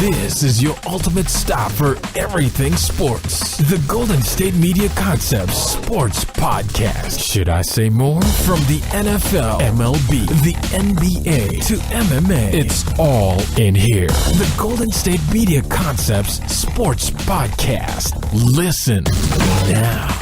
This is your ultimate stop for everything sports. The Golden State Media Concepts Sports Podcast. Should I say more? From the NFL, MLB, the NBA to MMA, it's all in here. The Golden State Media Concepts Sports Podcast. Listen now.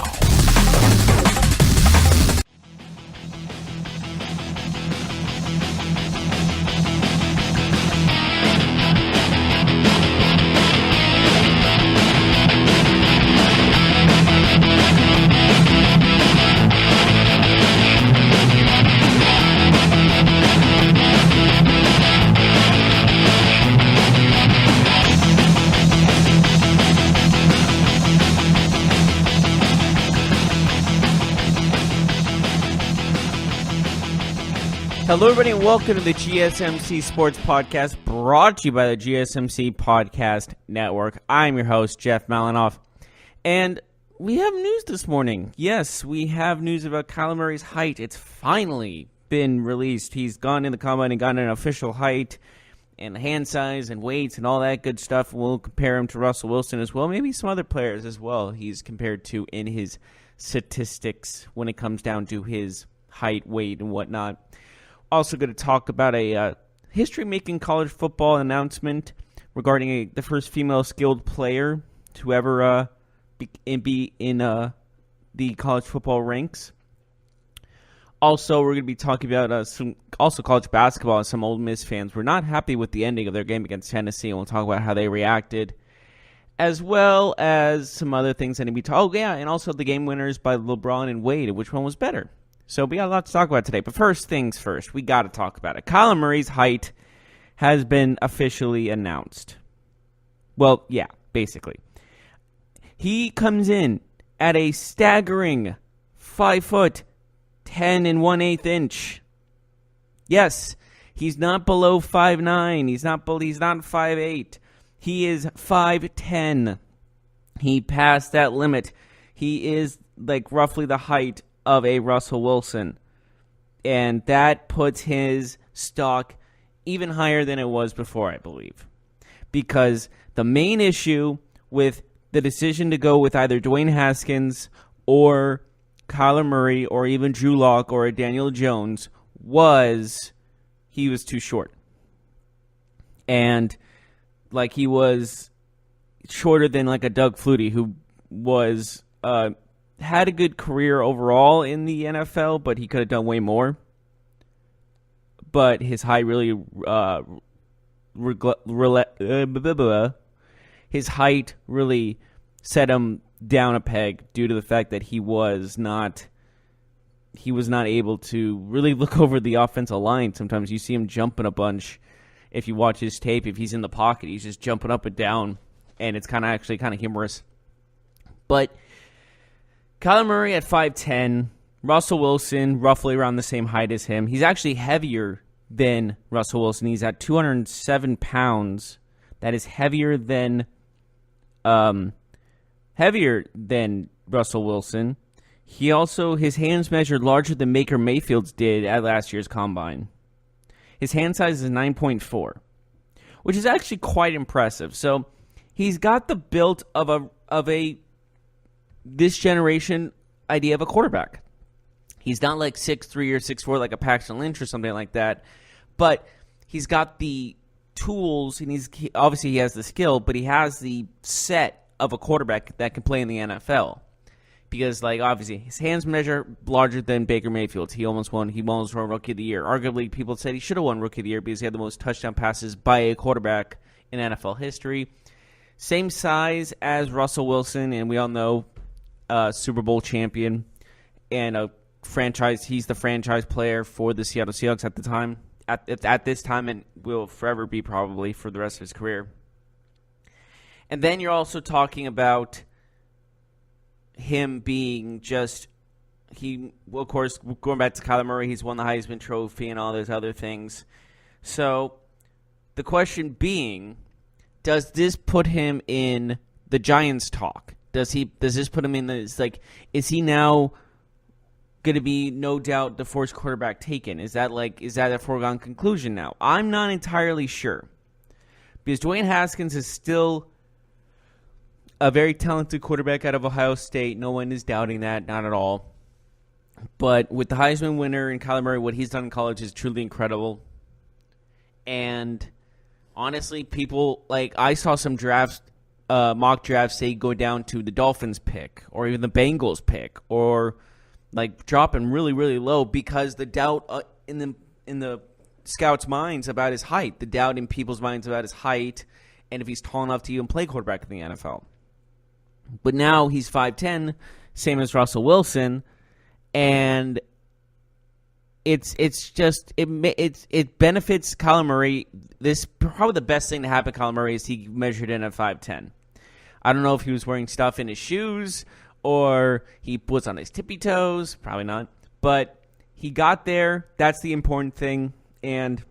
Hello, everybody, and welcome to the GSMC Sports Podcast, brought to you by the GSMC Podcast Network. I'm your host, Jeff Malinoff, and we have news this morning. Yes, we have news about Kyler Murray's height. It's finally been released. He's gone in the combine and gotten an official height and hand size and weights and all that good stuff. We'll compare him to Russell Wilson as well, maybe some other players as well he's compared to in his statistics when it comes down to his height, weight, and whatnot. Also going to talk about a history-making college football announcement regarding the first female skilled player to ever be in the college football ranks. Also, we're going to be talking about some college basketball. Some Ole Miss fans were not happy with the ending of their game against Tennessee, and we'll talk about how they reacted, as well as some other things that need to be talked. Oh, yeah, and also the game winners by LeBron and Wade, which one was better? So we got a lot to talk about today. But first things first, we got to talk about it. Kyler Murray's height has been officially announced. Well, yeah, basically. He comes in at a staggering 5 foot 10 1/8 inch. Yes, he's not below 5'9". He's not 5'8". He is 5'10". He passed that limit. He is like roughly the height of a Russell Wilson, and that puts his stock even higher than it was before, I believe, because the main issue with the decision to go with either Dwayne Haskins or Kyler Murray or even Drew Lock or Daniel Jones was he was too short, and like he was shorter than like a Doug Flutie, who was had a good career overall in the NFL, but he could have done way more. But his height really, his height really set him down a peg due to the fact that he was not able to really look over the offensive line. Sometimes you see him jumping a bunch. If you watch his tape, if he's in the pocket, he's just jumping up and down, and it's kind of humorous. But Kyler Murray at 5'10", Russell Wilson roughly around the same height as him. He's actually heavier than Russell Wilson. He's at 207 pounds. That is heavier than Russell Wilson. He also, his hands measured larger than Baker Mayfield's did at last year's combine. His hand size is 9.4, which is actually quite impressive. So he's got the build of a this generation idea of a quarterback. He's not like 6'3" or 6'4" like a Paxton Lynch or something like that, but he's got the tools, and obviously he has the skill, but he has the set of a quarterback that can play in the NFL. Because, like, obviously, his hands measure larger than Baker Mayfield's. He almost won Rookie of the Year. Arguably, people said he should have won Rookie of the Year because he had the most touchdown passes by a quarterback in NFL history. Same size as Russell Wilson, and we all know Super Bowl champion and a franchise. He's the franchise player for the Seattle Seahawks at the time, at this time, and will forever be probably for the rest of his career. And then you're also talking about him being of course, going back to Kyler Murray, he's won the Heisman Trophy and all those other things. So the question being, does this put him in the Giants talk? Does this put him in this, like, is he now going to be, no doubt, the first quarterback taken? Is that a foregone conclusion now? I'm not entirely sure. Because Dwayne Haskins is still a very talented quarterback out of Ohio State. No one is doubting that, not at all. But with the Heisman winner and Kyler Murray, what he's done in college is truly incredible. And honestly, people, like, I saw some drafts, mock drafts say go down to the Dolphins pick or even the Bengals pick or like dropping really, really low because the doubt in the scouts' minds about his height, the doubt in people's minds about his height and if he's tall enough to even play quarterback in the NFL. But now he's 5'10", same as Russell Wilson, and it benefits Kyler Murray. This probably the best thing to happen to Kyler Murray is he measured in at 5'10". I don't know if he was wearing stuff in his shoes or he was on his tippy toes. Probably not. But he got there. That's the important thing. And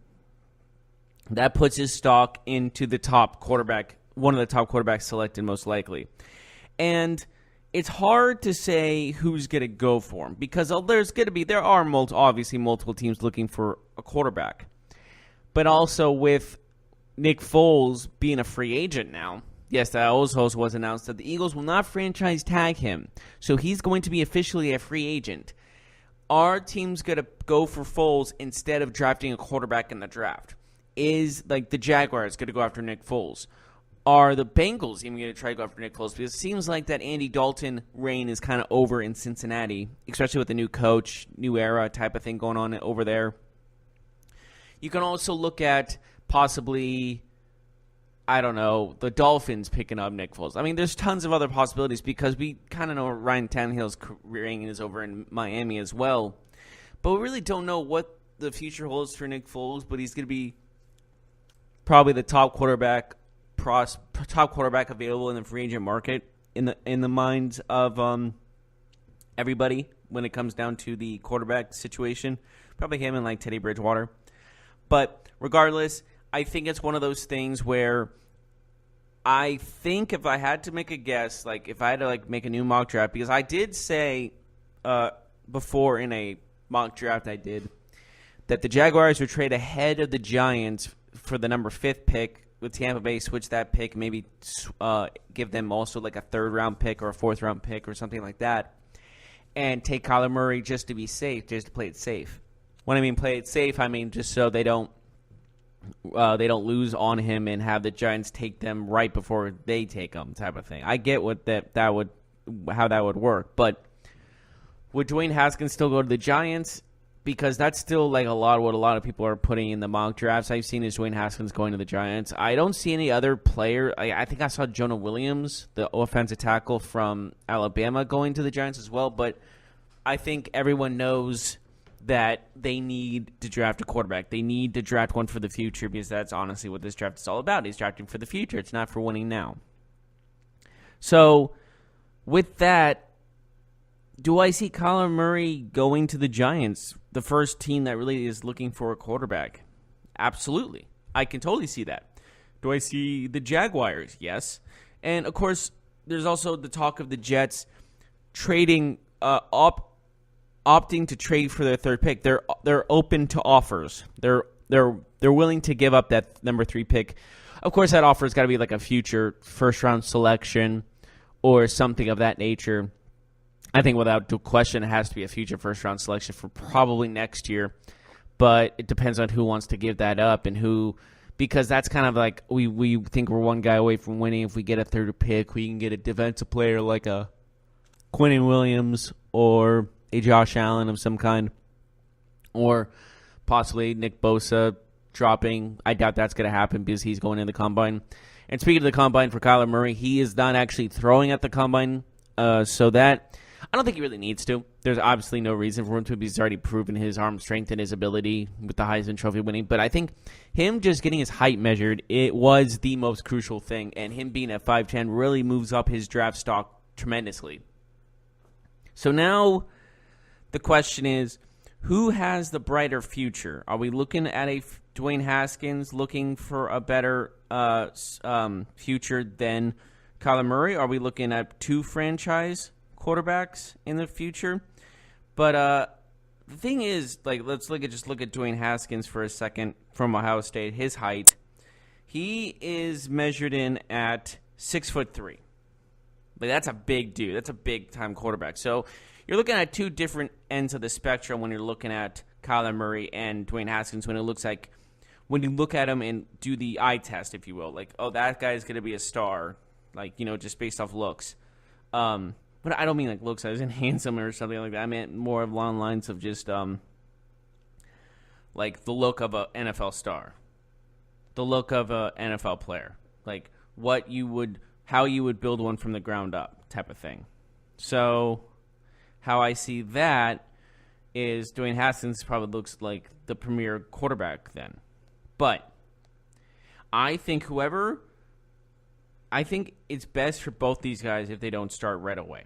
that puts his stock into the top quarterback, one of the top quarterbacks selected most likely. And it's hard to say who's going to go for him because there are obviously multiple teams looking for a quarterback. But also with Nick Foles being a free agent now, yes, that also was announced that the Eagles will not franchise tag him. So he's going to be officially a free agent. Are teams going to go for Foles instead of drafting a quarterback in the draft? Is like the Jaguars going to go after Nick Foles? Are the Bengals even going to try to go after Nick Foles? Because it seems like that Andy Dalton reign is kind of over in Cincinnati, especially with the new coach, new era type of thing going on over there. You can also look at possibly, I don't know, the Dolphins picking up Nick Foles. I mean, there's tons of other possibilities because we kind of know Ryan Tannehill's reign is over in Miami as well. But we really don't know what the future holds for Nick Foles, but he's going to be probably the top quarterback available in the free agent market in the minds of everybody when it comes down to the quarterback situation. Probably him and like Teddy Bridgewater. But regardless, I think it's one of those things where I think if I had to make a guess, like if I had to like make a new mock draft, because I did say before in a mock draft I did that the Jaguars would trade ahead of the Giants for the number 5th pick with Tampa Bay, switch that pick, maybe give them also like a 3rd-round pick or a 4th-round pick or something like that, and take Kyler Murray just to be safe, just to play it safe. When I mean play it safe, I mean just so they don't lose on him and have the Giants take them right before they take them, type of thing. I get what how that would work, but would Dwayne Haskins still go to the Giants? Because that's still like what a lot of people are putting in the mock drafts I've seen is Dwayne Haskins going to the Giants. I don't see any other player. I think I saw Jonah Williams, the offensive tackle from Alabama, going to the Giants as well. But I think everyone knows that they need to draft a quarterback. They need to draft one for the future because that's honestly what this draft is all about. He's drafting for the future. It's not for winning now. So with that, do I see Kyler Murray going to the Giants, the first team that really is looking for a quarterback? Absolutely. I can totally see that. Do I see the Jaguars? Yes. And, of course, there's also the talk of the Jets trading, opting to trade for their 3rd pick. They're open to offers. They're willing to give up that number 3 pick. Of course, that offer's got to be like a future first-round selection or something of that nature. I think without question, it has to be a future first-round selection for probably next year. But it depends on who wants to give that up and who, because that's kind of like we think we're one guy away from winning. If we get a 3rd pick, we can get a defensive player like a Quinnen Williams or a Josh Allen of some kind, or possibly Nick Bosa dropping. I doubt that's going to happen because he's going in the Combine. And speaking of the Combine for Kyler Murray, he is not actually throwing at the Combine, so that I don't think he really needs to. There's obviously no reason for him to. He's already proven his arm strength and his ability with the Heisman Trophy winning. But I think him just getting his height measured, it was the most crucial thing. And him being at 5'10" really moves up his draft stock tremendously. So now the question is, who has the brighter future? Are we looking at a Dwayne Haskins looking for a better future than Kyler Murray? Are we looking at 2 franchise quarterbacks in the future? But the thing is, like, let's look at Dwayne Haskins for a second from Ohio State. His height, He is measured in at 6'3". Like, that's a big dude. That's a big-time quarterback. So you're looking at two different ends of the spectrum when you're looking at Kyler Murray and Dwayne Haskins, when it looks like when you look at him and do the eye test, if you will. Like, oh, that guy's going to be a star, like, just based off looks. But I don't mean like looks. I was in handsome or something like that. I meant more along lines of just like the look of an NFL star, the look of an NFL player, like how you would build one from the ground up type of thing. So how I see that is Dwayne Haskins probably looks like the premier quarterback then. But I think it's best for both these guys if they don't start right away.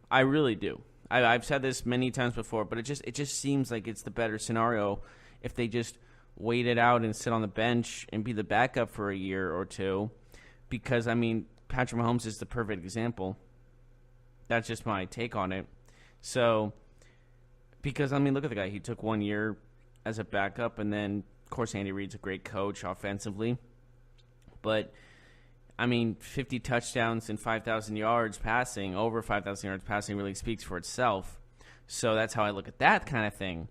I really do. I've said this many times before, but it just seems like it's the better scenario if they just wait it out and sit on the bench and be the backup for a year or two. Because, I mean, Patrick Mahomes is the perfect example. That's just my take on it. So, because, I mean, look at the guy. He took 1 year as a backup, and then, of course, Andy Reid's a great coach offensively. But, I mean, 50 touchdowns and 5,000 yards passing, over 5,000 yards passing really speaks for itself. So that's how I look at that kind of thing.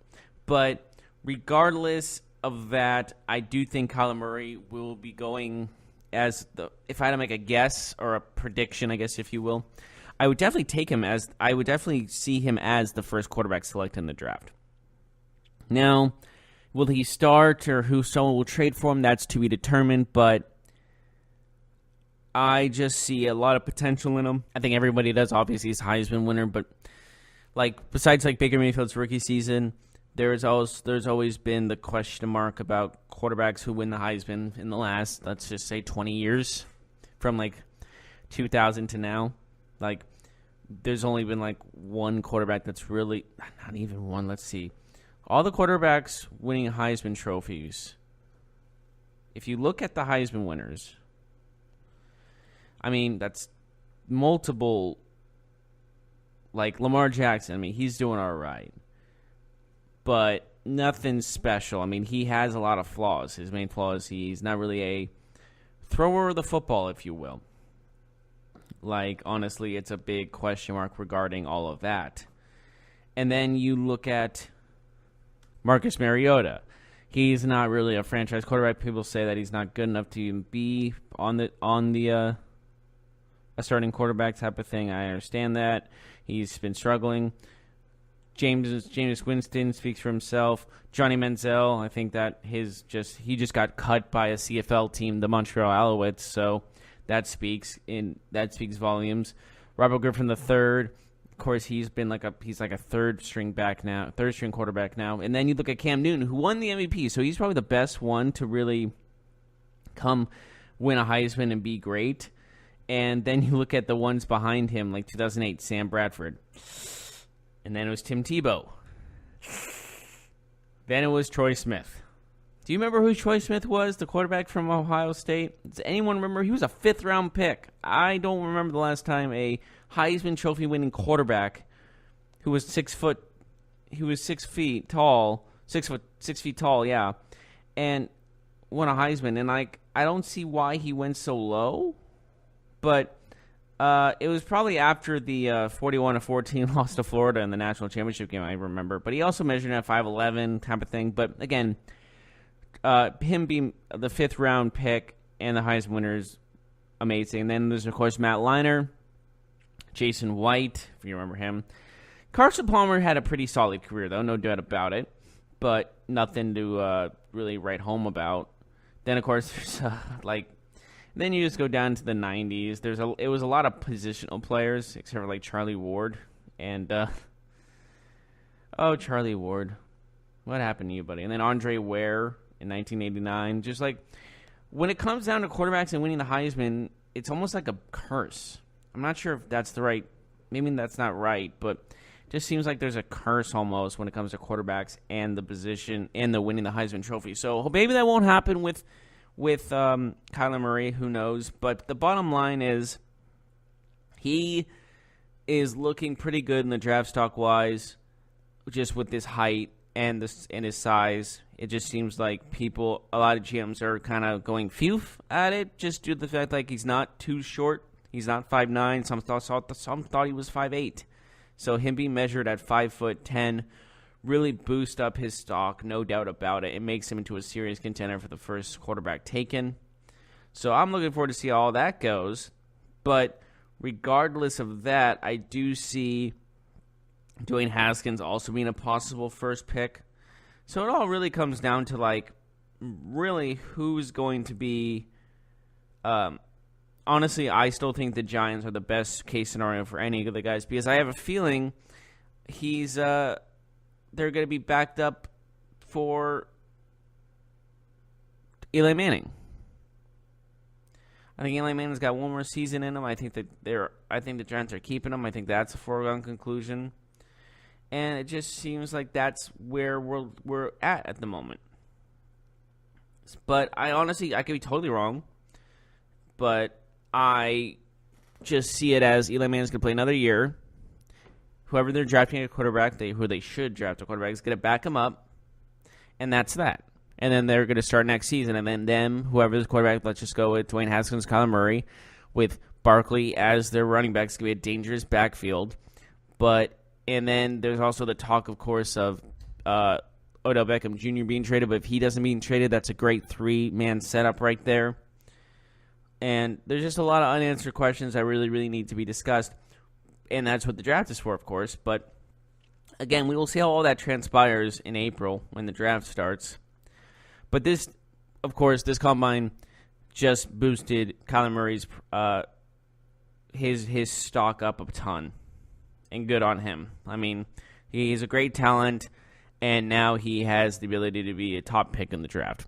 But regardless of that, I do think Kyler Murray will be going if I had to make a guess or a prediction, I guess, if you will, I would definitely see him as the first quarterback selected in the draft. Now, will he start or who someone will trade for him? That's to be determined, but I just see a lot of potential in him. I think everybody does. Obviously, he's a Heisman winner, but besides Baker Mayfield's rookie season, there's always been the question mark about quarterbacks who win the Heisman in the last, let's just say, 20 years, from 2000 to now. There's only been one quarterback that's really not even one. Let's see, all the quarterbacks winning Heisman trophies. If you look at the Heisman winners, I mean, that's multiple, Lamar Jackson. I mean, he's doing all right, but nothing special. I mean, he has a lot of flaws. His main flaw is he's not really a thrower of the football, if you will. Honestly, it's a big question mark regarding all of that. And then you look at Marcus Mariota. He's not really a franchise quarterback. People say that he's not good enough to be on the a starting quarterback type of thing. I understand that. He's been struggling. Jameis Winston speaks for himself. Johnny Manziel, I think that he just got cut by a CFL team, the Montreal Alouettes, so that speaks volumes. Robert Griffin III, of course, he's like a third string quarterback now. And then you look at Cam Newton, who won the MVP, so he's probably the best one to really come win a Heisman and be great. And then you look at the ones behind him, 2008, Sam Bradford. And then it was Tim Tebow. Then it was Troy Smith. Do you remember who Troy Smith was, the quarterback from Ohio State? Does anyone remember? He was a 5th-round pick. I don't remember the last time a Heisman Trophy-winning quarterback who was 6 feet tall, yeah, and won a Heisman. And I don't see why he went so low, but it was probably after the 41-14 loss to Florida in the national championship game, I remember. But he also measured at 5'11", type of thing. But again, him being the 5th-round pick and the Heisman winner is amazing. And then there's, of course, Matt Leinart, Jason White, if you remember him. Carson Palmer had a pretty solid career, though, no doubt about it. But nothing to really write home about. Then, of course, there's then you just go down to the 90s. It was a lot of positional players, except for Charlie Ward. And, Charlie Ward. What happened to you, buddy? And then Andre Ware in 1989. Just when it comes down to quarterbacks and winning the Heisman, it's almost like a curse. I'm not sure if that's maybe that's not right, but it just seems like there's a curse almost when it comes to quarterbacks and the position and the winning the Heisman Trophy. So maybe that won't happen with Kyler Murray, who knows? But the bottom line is he is looking pretty good in the draft stock wise, just with his height and his size. It just seems like a lot of GMs are kind of going phew at it, just due to the fact like he's not too short. He's not 5'9". Some thought he was 5'8". So him being measured at 5'10" really boosts up his stock, no doubt about it. It makes him into a serious contender for the first quarterback taken. So I'm looking forward to see how all that goes. But regardless of that, I do see Dwayne Haskins also being a possible first pick. So it all really comes down to, like, really who's going to be honestly, I still think the Giants are the best case scenario for any of the guys because I have a feeling they're going to be backed up for Eli Manning. I think Eli Manning's got one more season in him. I think the Giants are keeping him. I think that's a foregone conclusion. And it just seems like that's where we're at the moment. But I could be totally wrong. But I just see it as Eli Manning's going to play another year. Whoever they're drafting a quarterback, who they should draft a quarterback, is going to back him up. And that's that. And then they're going to start next season. And then whoever the quarterback, let's just go with Dwayne Haskins, Kyler Murray, with Barkley as their running back. It's going to be a dangerous backfield. And then there's also the talk, of course, of Odell Beckham Jr. being traded. But if he doesn't being traded, that's a great three-man setup right there. And there's just a lot of unanswered questions that really, really need to be discussed. And that's what the draft is for, of course. But, again, we will see how all that transpires in April when the draft starts. But this, of course, this combine just boosted Kyler Murray's his stock up a ton. And good on him. I mean, he's a great talent, and now he has the ability to be a top pick in the draft.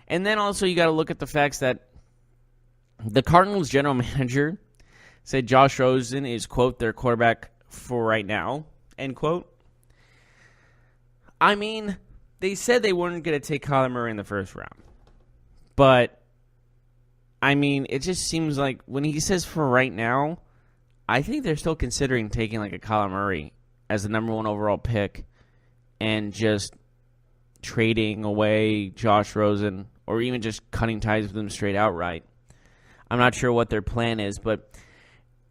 And then also you got to look at the facts that the Cardinals general manager said Josh Rosen is, quote, their quarterback for right now, end quote. I mean, they said they weren't going to take Kyler Murray in the first round. But, I mean, it just seems like when he says for right now, I think they're still considering taking like a Kyler Murray as the number one overall pick and just trading away Josh Rosen or even just cutting ties with him straight outright. I'm not sure what their plan is, but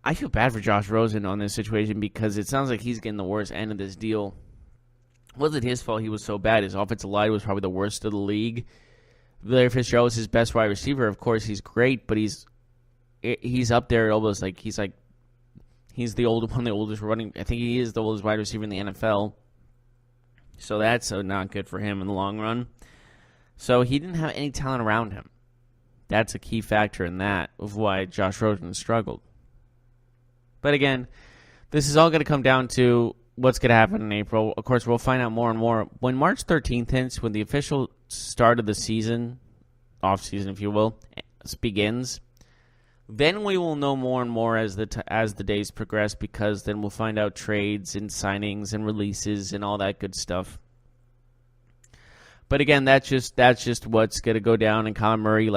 I feel bad for Josh Rosen on this situation because it sounds like he's getting the worst end of this deal. It wasn't his fault he was so bad. His offensive line was probably the worst of the league. Larry Fitzgerald is his best wide receiver. Of course, he's great, but he's up there almost like he's the oldest running. I think he is the oldest wide receiver in the NFL. So that's not good for him in the long run. So he didn't have any talent around him. That's a key factor in that of why Josh Rosen struggled. But again, this is all going to come down to what's going to happen in April. Of course, we'll find out more and more. When March 13th hits, when the official start of the season, off-season if you will, begins, then we will know more and more as the days progress because then we'll find out trades and signings and releases and all that good stuff. But again, that's just what's going to go down. And Kyler Murray,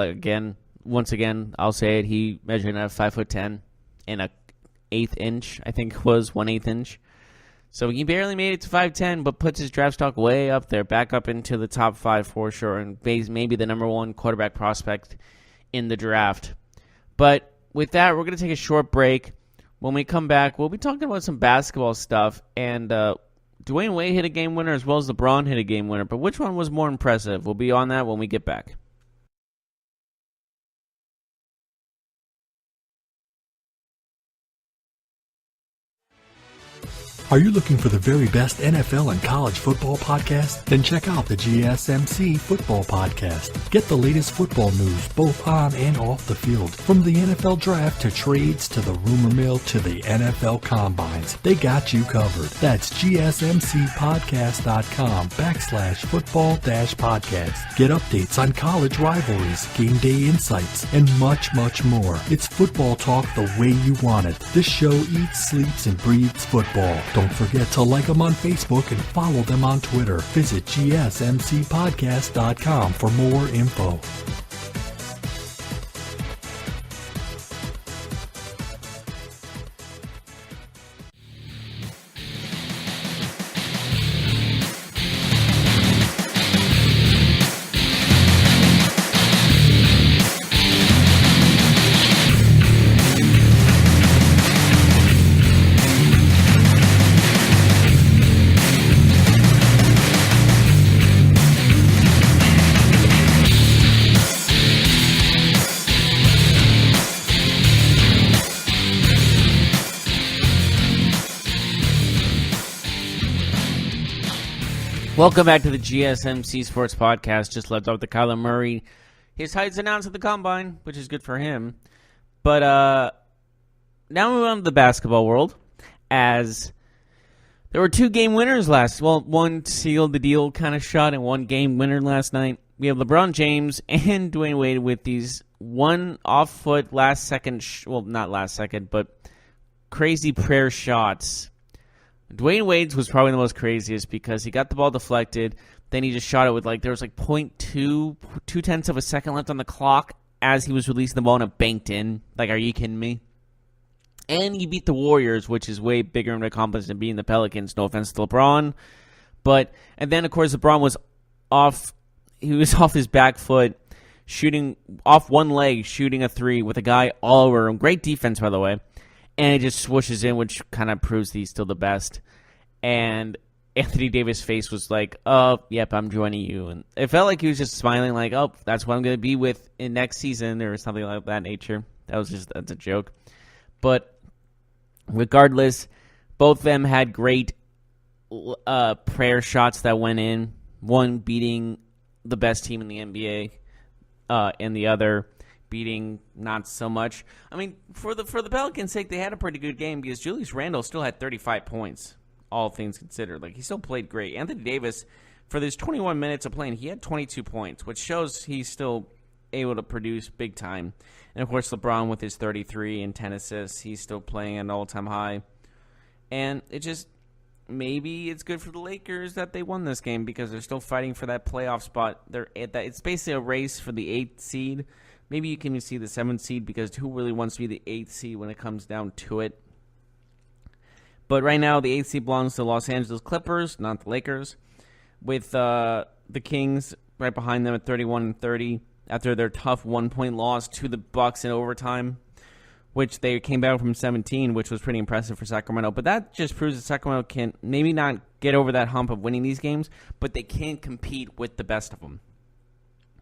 once again, I'll say it, he measured at 5'10" and a 1/8 inch, I think it was 1/8 inch. So he barely made it to 5'10", but puts his draft stock way up there, back up into the top 5 for sure, and maybe the number one quarterback prospect in the draft. But with that, we're going to take a short break. When we come back, we'll be talking about some basketball stuff. And Dwayne Wade hit a game winner as well as LeBron hit a game winner. But which one was more impressive? We'll be on that when we get back. Are you looking for the very best NFL and college football podcast? Then check out the GSMC Football Podcast. Get the latest football news both on and off the field. From the NFL Draft to trades to the rumor mill to the NFL Combines, they got you covered. That's GSMCpodcast.com/football-podcast. Get updates on college rivalries, game day insights, and much, much more. It's football talk the way you want it. This show eats, sleeps, and breathes football. Don't forget to like them on Facebook and follow them on Twitter. Visit GSMCpodcast.com for more info. Welcome back to the GSMC Sports Podcast. Just left off the Kyler Murray. His height's announced at the Combine, which is good for him. But now we move on to the basketball world, as there were 2 game winners one sealed the deal kind of shot and 1 game winner last night. We have LeBron James and Dwayne Wade with these one off-foot last-second, not last second, but crazy prayer shots. Dwayne Wade's was probably the most craziest because he got the ball deflected, then he just shot it with there was 0.2 of a second left on the clock as he was releasing the ball and it banked in. Are you kidding me? And he beat the Warriors, which is way bigger and accomplishment than beating the Pelicans. No offense to LeBron. And then, of course, LeBron was off. He was off his back foot, shooting off one leg, shooting a 3 with a guy all over him. Great defense, by the way. And it just swooshes in, which kind of proves that he's still the best. And Anthony Davis' face was like, oh, yep, I'm joining you. And it felt like he was just smiling like, oh, that's what I'm going to be with in next season or something like that nature. That's a joke. But regardless, both of them had great prayer shots that went in. One beating the best team in the NBA, and the other beating not so much. I mean, for the Pelicans' sake, they had a pretty good game because Julius Randle still had 35 points, all things considered. He still played great. Anthony Davis, for those 21 minutes of playing, he had 22 points, which shows he's still able to produce big time. And, of course, LeBron with his 33 and 10 assists, he's still playing at an all-time high. And it just, maybe it's good for the Lakers that they won this game because they're still fighting for that playoff spot. It's basically a race for the 8th seed. Maybe you can see the 7th seed because who really wants to be the 8th seed when it comes down to it? But right now, the 8th seed belongs to the Los Angeles Clippers, not the Lakers, with the Kings right behind them at 31-30 after their tough 1-point loss to the Bucks in overtime, which they came back from 17, which was pretty impressive for Sacramento. But that just proves that Sacramento can maybe not get over that hump of winning these games, but they can compete with the best of them.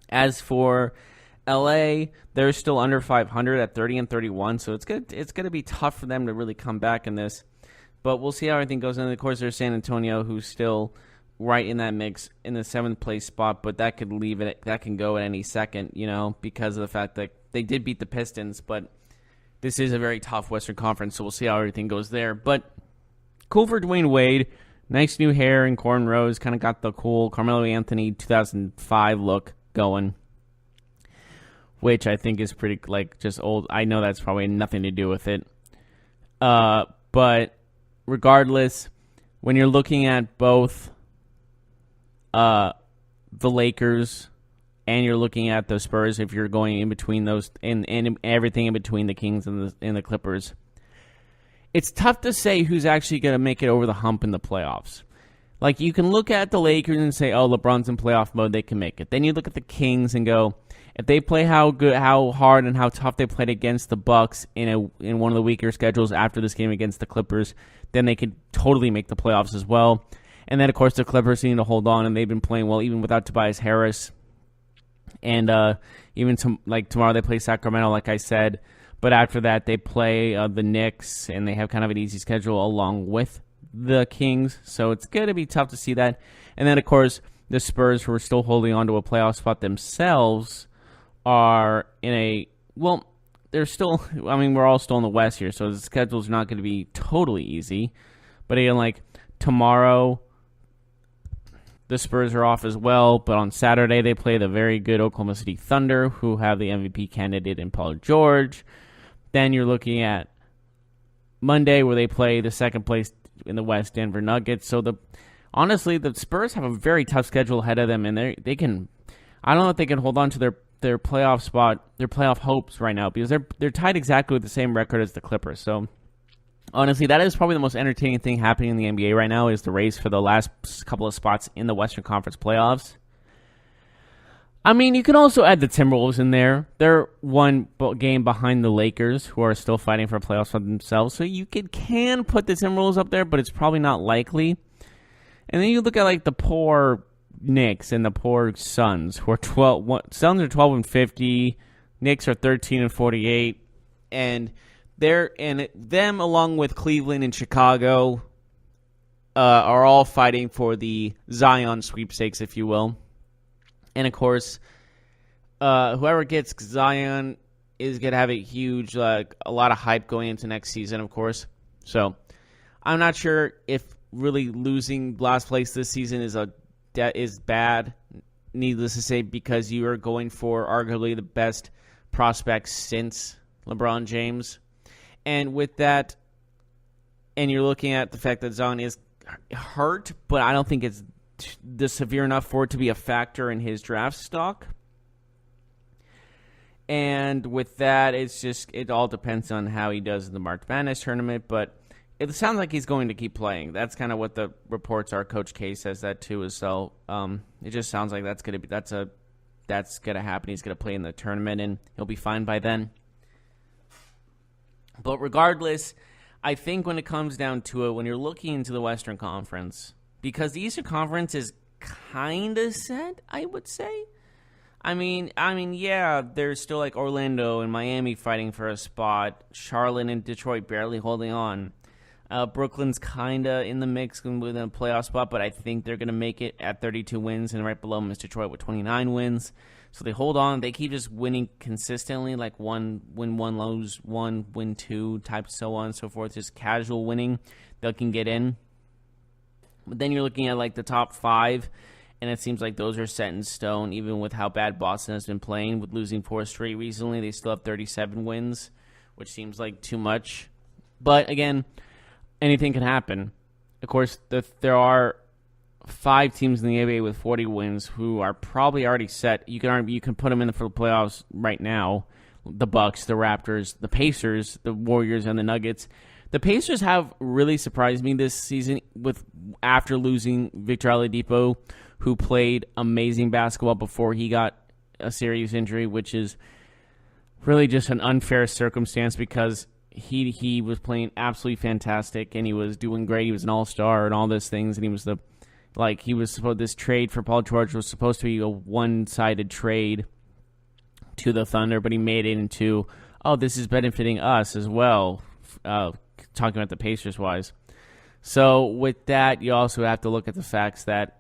As for LA, they're still under 500 at 30-31, so it's going to be tough for them to really come back in this. But we'll see how everything goes. And, of course, there's San Antonio, who's still right in that mix in the 7th place spot, but that could leave it. That can go at any second, because of the fact that they did beat the Pistons. But this is a very tough Western Conference, so we'll see how everything goes there. But cool for Dwayne Wade. Nice new hair and cornrows. Kind of got the cool Carmelo Anthony 2005 look going, which I think is pretty, just old. I know that's probably nothing to do with it. But regardless, when you're looking at both the Lakers and you're looking at the Spurs, if you're going in between those and everything in between the Kings and the Clippers, it's tough to say who's actually going to make it over the hump in the playoffs. You can look at the Lakers and say, oh, LeBron's in playoff mode, they can make it. Then you look at the Kings and go, if they play how hard and how tough they played against the Bucks in one of the weaker schedules after this game against the Clippers, then they could totally make the playoffs as well. And then, of course, the Clippers need to hold on, and they've been playing well even without Tobias Harris. And even tomorrow they play Sacramento, like I said. But after that, they play the Knicks, and they have kind of an easy schedule along with the Kings. So it's going to be tough to see that. And then, of course, the Spurs, who are still holding on to a playoff spot themselves, are in a, well, they're still, we're all still in the West here, so the schedule's not going to be totally easy. But again, tomorrow, the Spurs are off as well, but on Saturday they play the very good Oklahoma City Thunder, who have the MVP candidate in Paul George. Then you're looking at Monday, where they play the second place in the West, Denver Nuggets. So honestly, the Spurs have a very tough schedule ahead of them, and they can, I don't know if they can hold on to their playoff spot, their playoff hopes right now, because they're tied exactly with the same record as the Clippers. So honestly, that is probably the most entertaining thing happening in the NBA right now, is the race for the last couple of spots in the Western Conference playoffs. You can also add the Timberwolves in there. They're one game behind the Lakers, who are still fighting for playoffs for themselves. So you can put the Timberwolves up there, but it's probably not likely. And then you look at the poor Knicks and the poor Suns, who are Suns are 12-50, Knicks are 13-48, and them along with Cleveland and Chicago are all fighting for the Zion sweepstakes, if you will. And, of course, whoever gets Zion is going to have a huge, a lot of hype going into next season, of course. So I'm not sure if really losing last place this season is bad, needless to say, because you are going for arguably the best prospect since LeBron James. And with that, and you're looking at the fact that Zion is hurt, but I don't think it's this severe enough for it to be a factor in his draft stock. And with that, it all depends on how he does in the March Madness tournament, but it sounds like he's going to keep playing. That's kind of what the reports are. Coach K says that too, as well. It just sounds like that's going to happen. He's going to play in the tournament, and he'll be fine by then. But regardless, I think when it comes down to it, when you're looking into the Western Conference, because the Eastern Conference is kind of set, I would say. I mean, yeah, there's still like Orlando and Miami fighting for a spot. Charlotte and Detroit barely holding on. Brooklyn's kind of in the mix within a playoff spot, but I think they're going to make it at 32 wins, and right below them is Detroit with 29 wins. So they hold on. They keep just winning consistently, like win one, lose one, win two, type so on and so forth. Just casual winning. They can get in. But then you're looking at like the top five, and it seems like those are set in stone, even with how bad Boston has been playing. With losing 4 straight recently, they still have 37 wins, which seems like too much. But again, anything can happen. Of course, there are 5 teams in the NBA with 40 wins who are probably already set. You can put them in for the playoffs right now. The Bucks, the Raptors, the Pacers, the Warriors, and the Nuggets. The Pacers have really surprised me this season after losing Victor Oladipo, who played amazing basketball before he got a serious injury, which is really just an unfair circumstance because he was playing absolutely fantastic and he was doing great. He was an all-star and all those things, and this trade for Paul George was supposed to be a one-sided trade to the Thunder, but he made it into, this is benefiting us as well, talking about the Pacers-wise. So with that, you also have to look at the facts that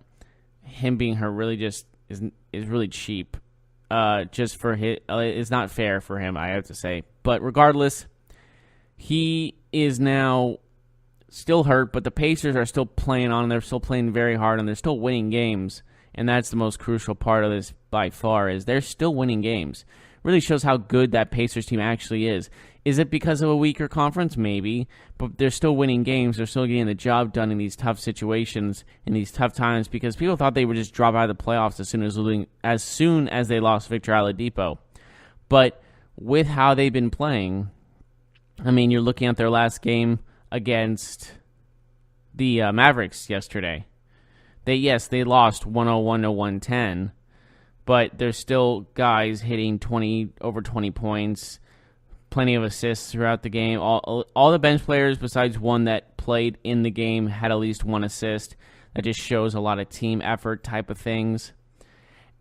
him being hurt really just is really cheap. Just for it's not fair for him, I have to say. But regardless, he is now still hurt, but the Pacers are still playing on. They're still playing very hard, and they're still winning games. And that's the most crucial part of this by far, is they're still winning games. Really shows how good that Pacers team actually is. Is it because of a weaker conference? Maybe. But they're still winning games. They're still getting the job done in these tough situations, in these tough times, because people thought they would just drop out of the playoffs as soon as they lost Victor Oladipo. But with how they've been playing, I mean, you're looking at their last game against the Mavericks yesterday. They lost 101 to 110, but there's still guys hitting over 20 points, plenty of assists throughout the game. All the bench players besides one that played in the game had at least one assist. That just shows a lot of team effort type of things.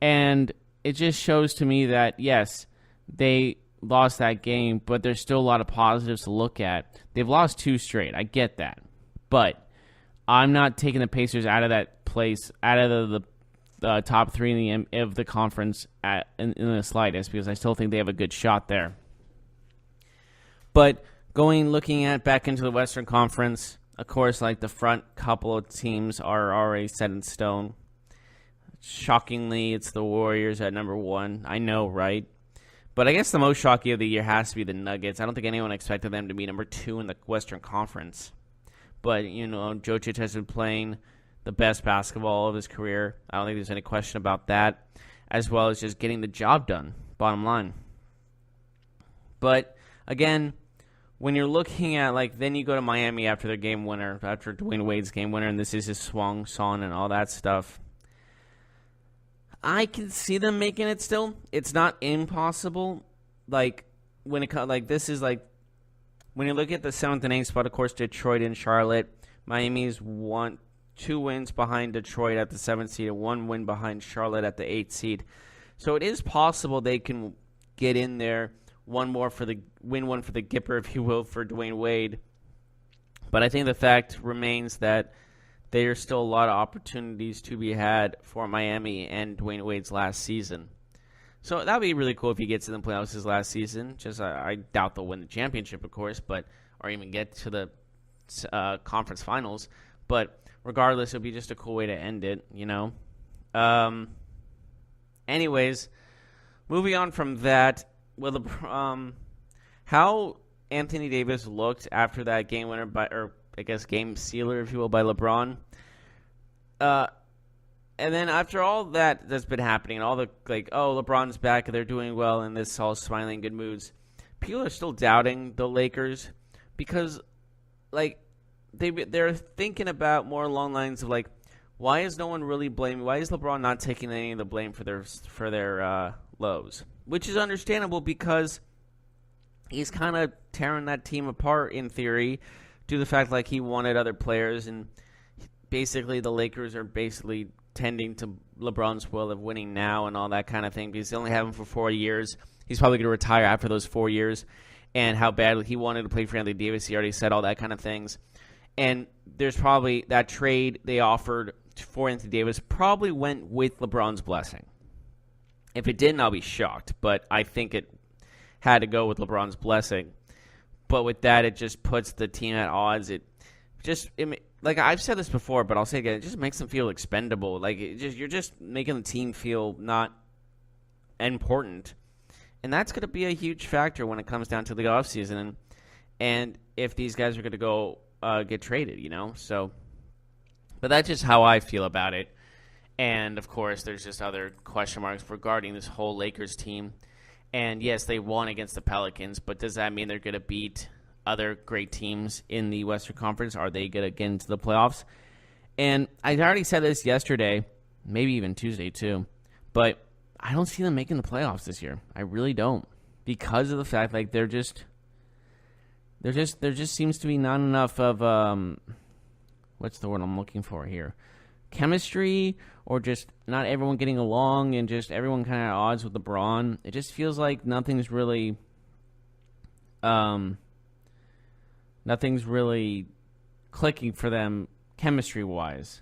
And it just shows to me that, yes, they lost that game, but there's still a lot of positives to look at. They've lost 2 straight. I get that. But I'm not taking the Pacers out of that place, out of the top 3 of the conference in the slightest, because I still think they have a good shot there. But looking back into the Western Conference, of course, like the front couple of teams are already set in stone. Shockingly, it's the Warriors at number 1. I know, right? But I guess the most shocking of the year has to be the Nuggets. I don't think anyone expected them to be number 2 in the Western Conference. But, Jokic has been playing the best basketball of his career. I don't think there's any question about that, as well as just getting the job done, bottom line. But, again, when you're looking at, then you go to Miami after their game winner, after Dwayne Wade's game winner, and this is his swan song and all that stuff. I can see them making it still. It's not impossible. When you look at the 7th and 8th spot, of course, Detroit and Charlotte. Miami's 2 wins behind Detroit at the 7th seed and 1 win behind Charlotte at the 8th seed. So it is possible they can get in there, win one for the Gipper, if you will, for Dwayne Wade. But I think the fact remains that there's still a lot of opportunities to be had for Miami and Dwayne Wade's last season. So that would be really cool if he gets in the playoffs his last season. Just I doubt they'll win the championship, of course, or even get to the conference finals. But regardless, it would be just a cool way to end it, you know. Anyways, moving on from that, how Anthony Davis looked after that game winner game sealer, if you will, by LeBron. And then after all that's been happening, and all the LeBron's back and they're doing well, and this all smiling good moods, people are still doubting the Lakers because they're thinking about more along lines of why is no one really blaming? Why is LeBron not taking any of the blame for their lows? Which is understandable because he's kind of tearing that team apart in theory, due to the fact he wanted other players, and basically the Lakers are basically tending to LeBron's will of winning now and all that kind of thing because they only have him for 4 years. He's probably going to retire after those 4 years, and how badly he wanted to play for Anthony Davis. He already said all that kind of things. And there's probably that trade they offered for Anthony Davis probably went with LeBron's blessing. If it didn't, I'll be shocked, but I think it had to go with LeBron's blessing. But with that, it just puts the team at odds. I've said this before, but I'll say it again. It just makes them feel expendable. You're just making the team feel not important, and that's going to be a huge factor when it comes down to the offseason and if these guys are going to go get traded, you know. So, but that's just how I feel about it. And of course, there's just other question marks regarding this whole Lakers team. And yes, they won against the Pelicans, but does that mean they're going to beat other great teams in the Western Conference? Are they going to get into the playoffs? And I already said this yesterday, maybe even Tuesday too, but I don't see them making the playoffs this year. I really don't, because of the fact there just seems to be not enough of what's the word I'm looking for here? Chemistry, or just not everyone getting along and just everyone kind of at odds with LeBron. It just feels like nothing's really clicking for them chemistry-wise.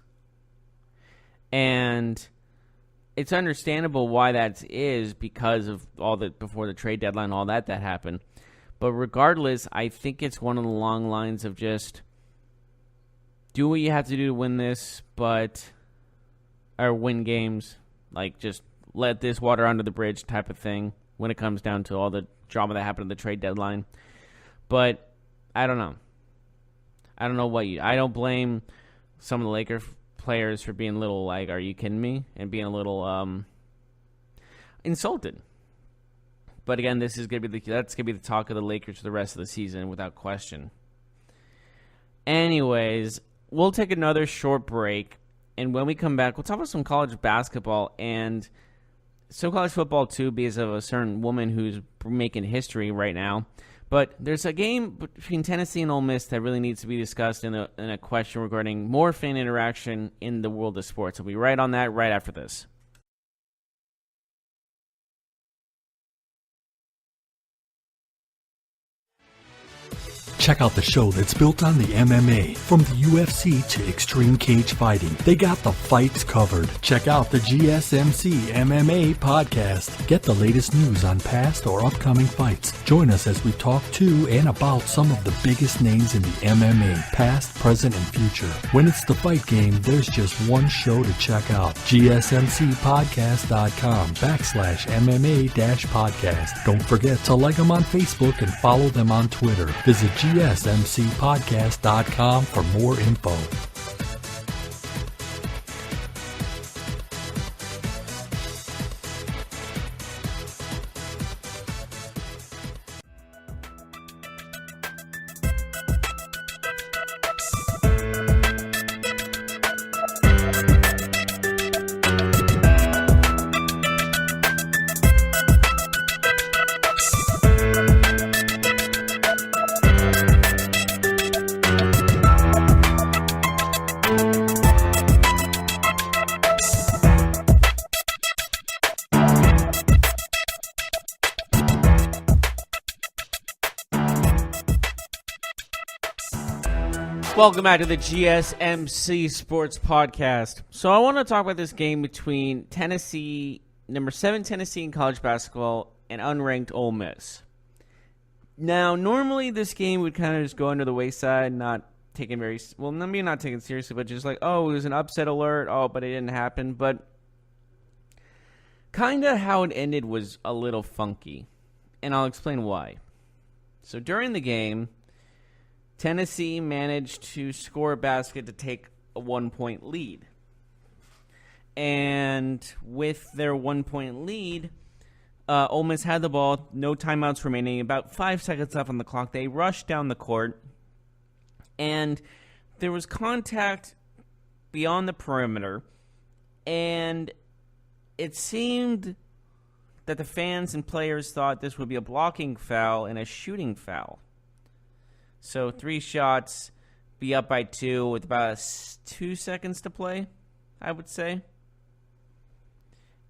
And it's understandable why that is because of before the trade deadline, all that happened. But regardless, I think it's one of the long lines of just do what you have to do to win this, or win games. Just let this water under the bridge type of thing when it comes down to all the drama that happened at the trade deadline. But I don't know. I don't blame some of the Lakers players for being a little are you kidding me? And being a little insulted. But again, that's gonna be the talk of the Lakers for the rest of the season without question. Anyways, we'll take another short break, and when we come back, we'll talk about some college basketball and some college football too, because of a certain woman who's making history right now. But there's a game between Tennessee and Ole Miss that really needs to be discussed in a question regarding more fan interaction in the world of sports. We'll be right on that right after this. Check out the show that's built on the MMA. From the UFC to extreme cage fighting, they got the fights covered. Check out the GSMC MMA podcast. Get the latest news on past or upcoming fights. Join us as we talk to and about some of the biggest names in the MMA, past, present, and future. When it's the fight game, there's just one show to check out. GSMCpodcast.com/MMA-podcast. Don't forget to like them on Facebook and follow them on Twitter. Visit GSMCpodcast.com for more info. Welcome back to the GSMC Sports Podcast. So I want to talk about this game between Tennessee, number 7 Tennessee in college basketball, and unranked Ole Miss. Now, normally this game would kind of just go under the wayside, not taken very, well, maybe not taken seriously, but just like, oh, it was an upset alert, oh, but it didn't happen. But kind of how it ended was a little funky, and I'll explain why. So during the game, Tennessee managed to score a basket to take a 1-point lead. And with their 1-point lead, Ole Miss had the ball, no timeouts remaining, about 5 seconds left on the clock. They rushed down the court, and there was contact beyond the perimeter, and it seemed that the fans and players thought this would be a blocking foul and a shooting foul. So 3 shots, be up by 2 with about 2 seconds to play, I would say.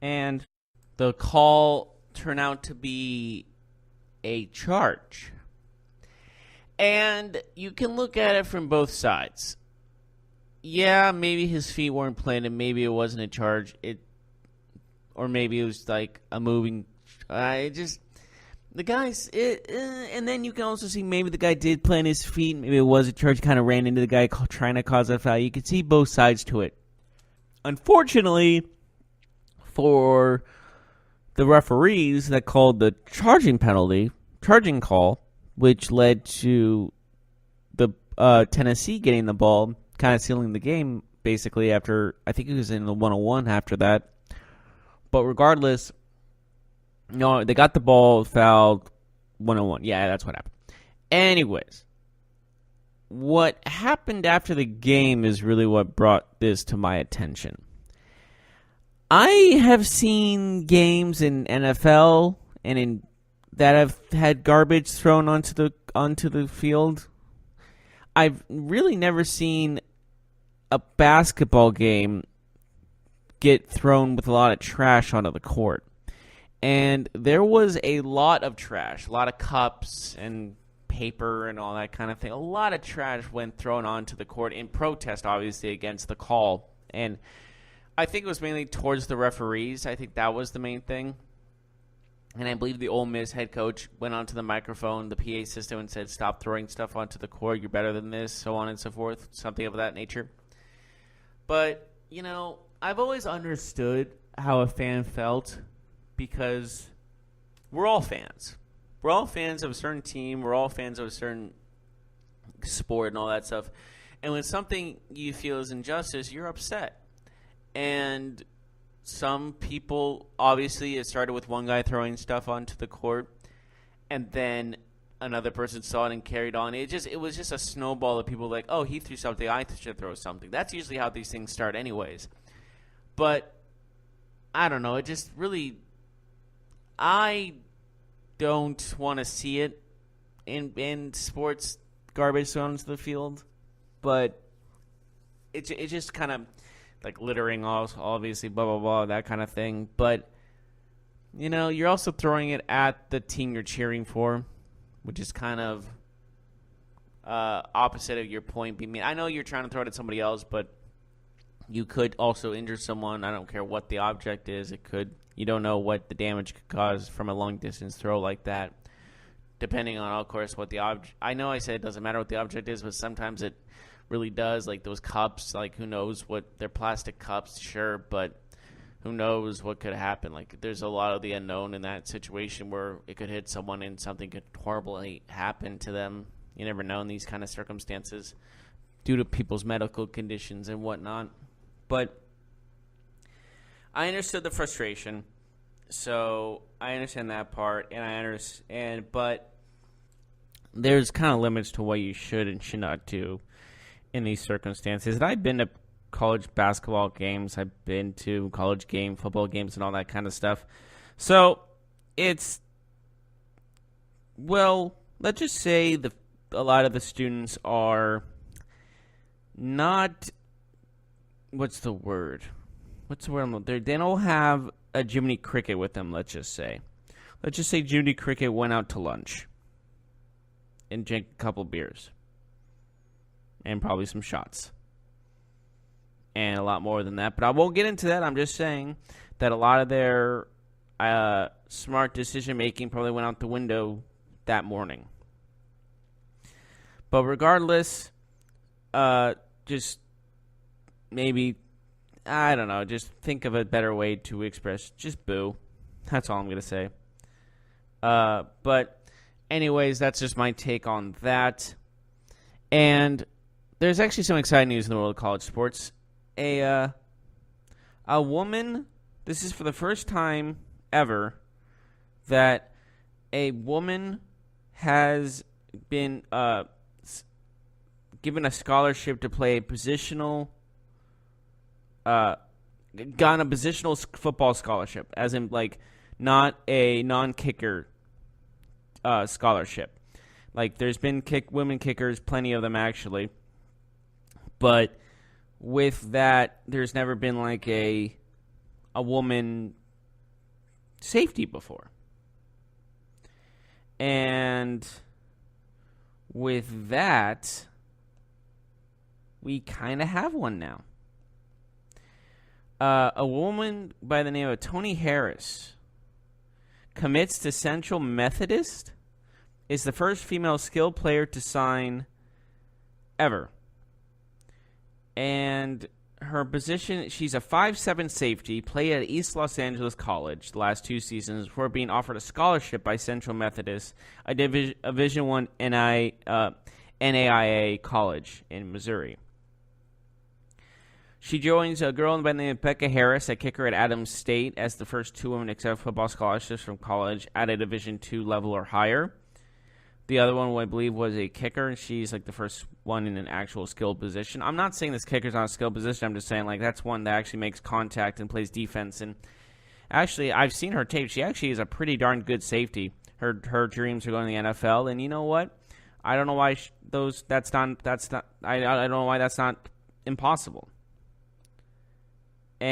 And the call turned out to be a charge. And you can look at it from both sides. Yeah, maybe his feet weren't planted, maybe it wasn't a charge. Or maybe it was like a moving. The guys, and then you can also see maybe the guy did plant his feet. Maybe it was a charge, kind of ran into the guy trying to cause a foul. You can see both sides to it. Unfortunately, for the referees that called the charging call, which led to the Tennessee getting the ball, kind of sealing the game, basically, after, I think it was in the 101 after that. But regardless, no, they got the ball fouled 101. Yeah, that's what happened. Anyways, what happened after the game is really what brought this to my attention. I have seen games in NFL and that have had garbage thrown onto the field. I've really never seen a basketball game get thrown with a lot of trash onto the court. And there was a lot of trash, a lot of cups and paper and all that kind of thing. A lot of trash went thrown onto the court in protest, obviously, against the call. And I think it was mainly towards the referees. I think that was the main thing. And I believe the Ole Miss head coach went onto the microphone, the PA system, and said, stop throwing stuff onto the court. You're better than this, so on and so forth, something of that nature. But, I've always understood how a fan felt, because we're all fans. We're all fans of a certain team. We're all fans of a certain sport and all that stuff. And when something you feel is injustice, you're upset. And some people, obviously, it started with one guy throwing stuff onto the court, and then another person saw it and carried on. It was just a snowball of people like, oh, he threw something, I should throw something. That's usually how these things start anyways. But I don't know. It just really, I don't want to see it in sports, garbage thrown into the field. But it's just kind of like littering, obviously, blah, blah, blah, that kind of thing. But, you're also throwing it at the team you're cheering for, which is kind of opposite of your point being made. I know you're trying to throw it at somebody else, but you could also injure someone. I don't care what the object is. You don't know what the damage could cause from a long-distance throw like that, depending on, of course, what the object. I know I said it doesn't matter what the object is, but sometimes it really does. Like those cups, like who knows what they're plastic cups, sure, but who knows what could happen. Like there's a lot of the unknown in that situation where it could hit someone and something could horribly happen to them. You never know in these kind of circumstances due to people's medical conditions and whatnot. But I understood the frustration, so I understand that part, but there's kind of limits to what you should and should not do in these circumstances. And I've been to college basketball games, I've been to college football games and all that kind of stuff. So it's, well, let's just say a lot of the students are not, what's the word? They don't have a Jiminy Cricket with them, let's just say. Let's just say Jiminy Cricket went out to lunch and drank a couple beers. and probably some shots. And a lot more than that. But I won't get into that. I'm just saying that a lot of their smart decision-making probably went out the window that morning. But regardless, just maybe, I don't know, just think of a better way to express just boo. That's all I'm going to say. But anyways, that's just my take on that. And there's actually some exciting news in the world of college sports. A woman, this is for the first time ever that a woman has been given a scholarship to play a positional, gotten a positional football scholarship, as in like not a non-kicker scholarship. Like there's been women kickers, plenty of them actually, but with that, there's never been like a woman safety before. And with that, we kind of have one now. A woman by the name of Tony Harris commits to Central Methodist, is the first female skilled player to sign ever. And her position, she's a 5'7" safety, played at East Los Angeles College the last 2 seasons before being offered a scholarship by Central Methodist, a Division I NAIA college in Missouri. She joins a girl by the name of Becca Harris, a kicker at Adams State, as the first 2 women to accept football scholarships from college at a Division II level or higher. The other one, I believe, was a kicker, and she's like the first one in an actual skilled position. I'm not saying this kicker's not a skilled position. I'm just saying like that's one that actually makes contact and plays defense. And actually, I've seen her tape. She actually is a pretty darn good safety. Her dreams are going to the NFL, and you know what? I don't know why I don't know why that's not impossible. Or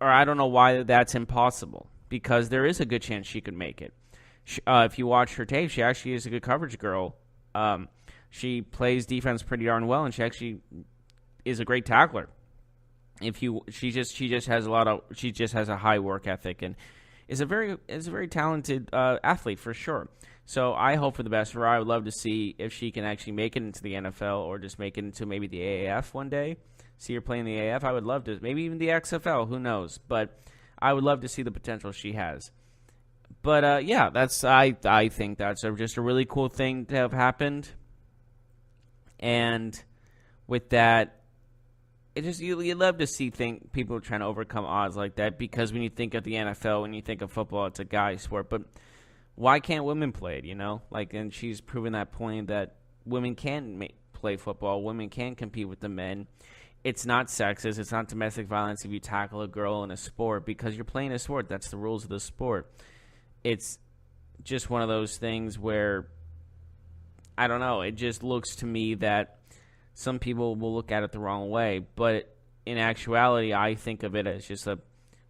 I don't know why that's impossible, because there is a good chance she could make it. If you watch her tape, she actually is a good coverage girl. She plays defense pretty darn well, and she actually is a great tackler. She just has a high work ethic and is a very talented athlete for sure. So I hope for the best for her. I would love to see if she can actually make it into the NFL or just make it into maybe the AAF one day. See her playing the AAF. I would love to, maybe even the XFL. Who knows? But I would love to see the potential she has. But yeah, I think that's just a really cool thing to have happened. And with that, it just you love to see people trying to overcome odds like that, because when you think of the NFL, when you think of football, it's a guy sport. But why can't women play it? You know, like, and she's proven that point that women can play football. Women can compete with the men. It's not sexist. It's not domestic violence if you tackle a girl in a sport, because you're playing a sport. That's the rules of the sport. It's just one of those things where, I don't know, it just looks to me that some people will look at it the wrong way. But in actuality, I think of it as just a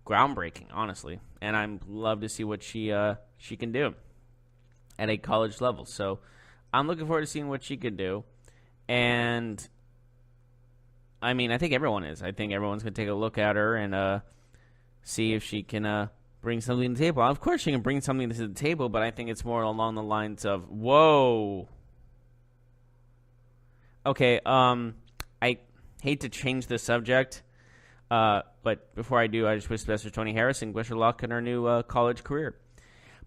groundbreaking, honestly. And I love to see what she can do at a college level. So I'm looking forward to seeing what she can do. And, I mean, I think everyone is. I think everyone's going to take a look at her and see if she can bring something to the table. Of course she can bring something to the table, but I think it's more along the lines of, whoa. Okay, I hate to change the subject, but before I do, I just wish the best for Tony Harris and wish her luck in her new college career.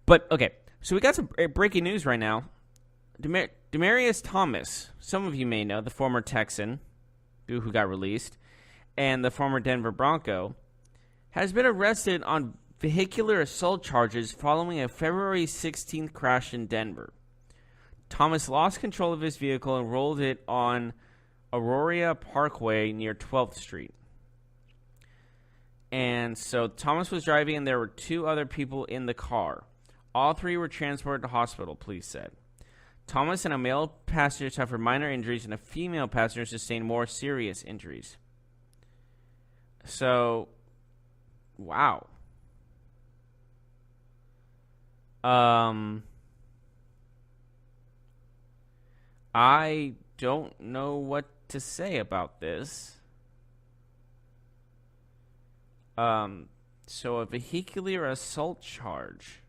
But, okay, so we got some breaking news right now. Demaryius Thomas, some of you may know, the former Texan who got released, and the former Denver Bronco, has been arrested on vehicular assault charges following a February 16th crash in Denver. Thomas lost control of his vehicle and rolled it on Aurora Parkway near 12th Street. And so Thomas was driving, and there were 2 other people in the car. All 3 were transported to hospital, police said. Thomas and a male passenger suffered minor injuries, and a female passenger sustained more serious injuries. So, wow. I don't know what to say about this. So a vehicular assault charge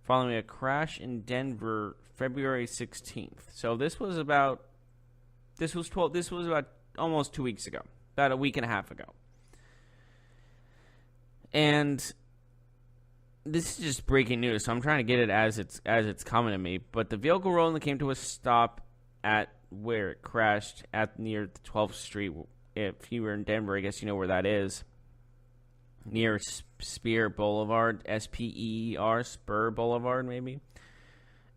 following a crash in Denver, February 16th. So this was about almost 2 weeks ago, about a week and a half ago. And this is just breaking news, so I'm trying to get it as it's coming to me. But the vehicle rolling came to a stop at where it crashed at near the 12th Street. If you were in Denver, I guess you know where that is. Near Spear Boulevard, S-P-E-R, Spur Boulevard, maybe.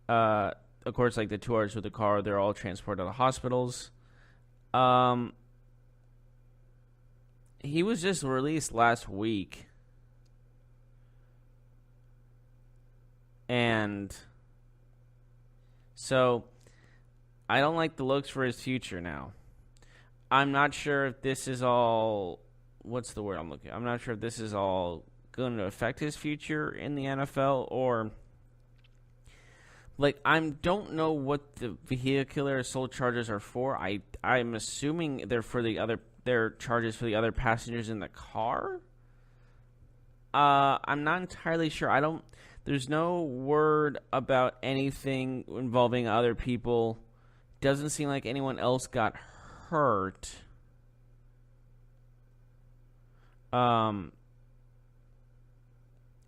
Of course, like the 2 hours with the car, they're all transported to the hospitals. He was just released last week. And so I don't like the looks for his future now. I'm not sure if this is all... What's the word I'm looking at? I'm not sure if this is all going to affect his future in the NFL or... Like, I don't know what the vehicular assault charges are for. I'm assuming they're charges for the other passengers in the car. I'm not entirely sure. There's no word about anything involving other people. Doesn't seem like anyone else got hurt.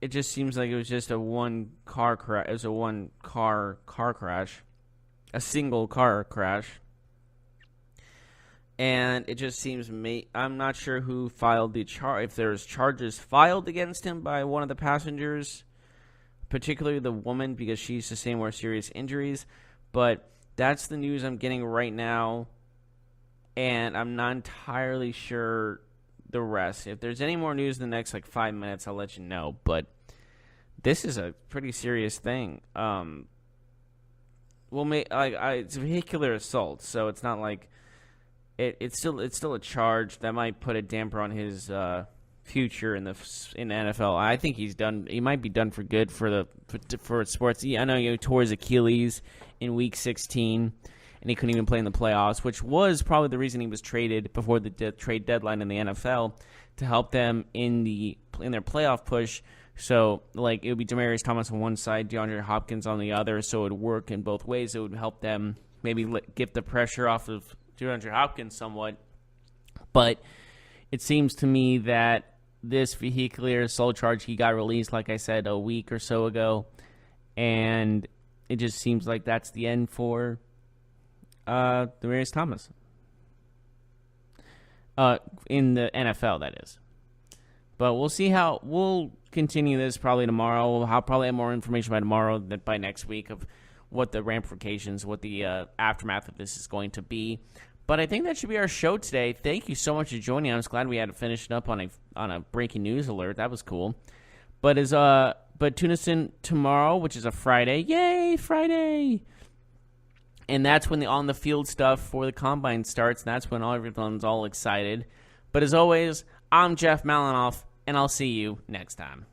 It just seems like it was just a one car crash. It was a one car crash, a single car crash, and it just seems. I'm not sure who filed the charge. If there's charges filed against him by one of the passengers, particularly the woman, because she sustained more serious injuries. But that's the news I'm getting right now, and I'm not entirely sure the rest. If there's any more news in the next 5 minutes, I'll let you know. But this is a pretty serious thing. It's a vehicular assault, so it's not like it's still a charge that might put a damper on his future in the NFL. I think he's done. He might be done for good for sports. I know he tore his Achilles in Week 16. And he couldn't even play in the playoffs, which was probably the reason he was traded before the trade deadline in the NFL to help them in their playoff push. So, it would be Demaryius Thomas on one side, DeAndre Hopkins on the other, so it would work in both ways. It would help them maybe get the pressure off of DeAndre Hopkins somewhat. But it seems to me that this vehicular assault charge, he got released, like I said, a week or so ago. And it just seems like that's the end for Demaryius Thomas. In the NFL, that is. But we'll see we'll continue this probably tomorrow. I'll probably have more information by tomorrow than by next week of what the ramifications, what the aftermath of this is going to be. But I think that should be our show today. Thank you so much for joining. I was glad we had to finish it up on a breaking news alert. That was cool. But tune us in tomorrow, which is a Friday. Yay, Friday! And that's when the on-the-field stuff for the Combine starts, and that's when everyone's all excited. But as always, I'm Jeff Malinoff, and I'll see you next time.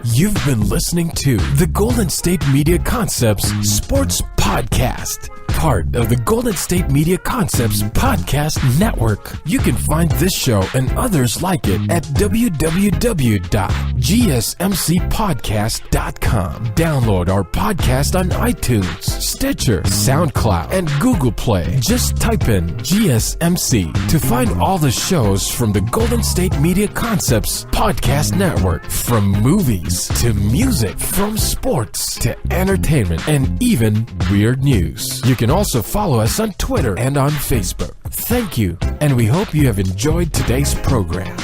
You've been listening to the Golden State Media Concepts Sports Podcast, part of the Golden State Media Concepts Podcast Network. You can find this show and others like it at www.gsmcpodcast.com. Download our podcast on iTunes, Stitcher, SoundCloud, and Google Play. Just type in GSMC to find all the shows from the Golden State Media Concepts Podcast Network, from movies to music, from sports to entertainment, and even weird news. You can also follow us on Twitter and on Facebook. Thank you, and we hope you have enjoyed today's program.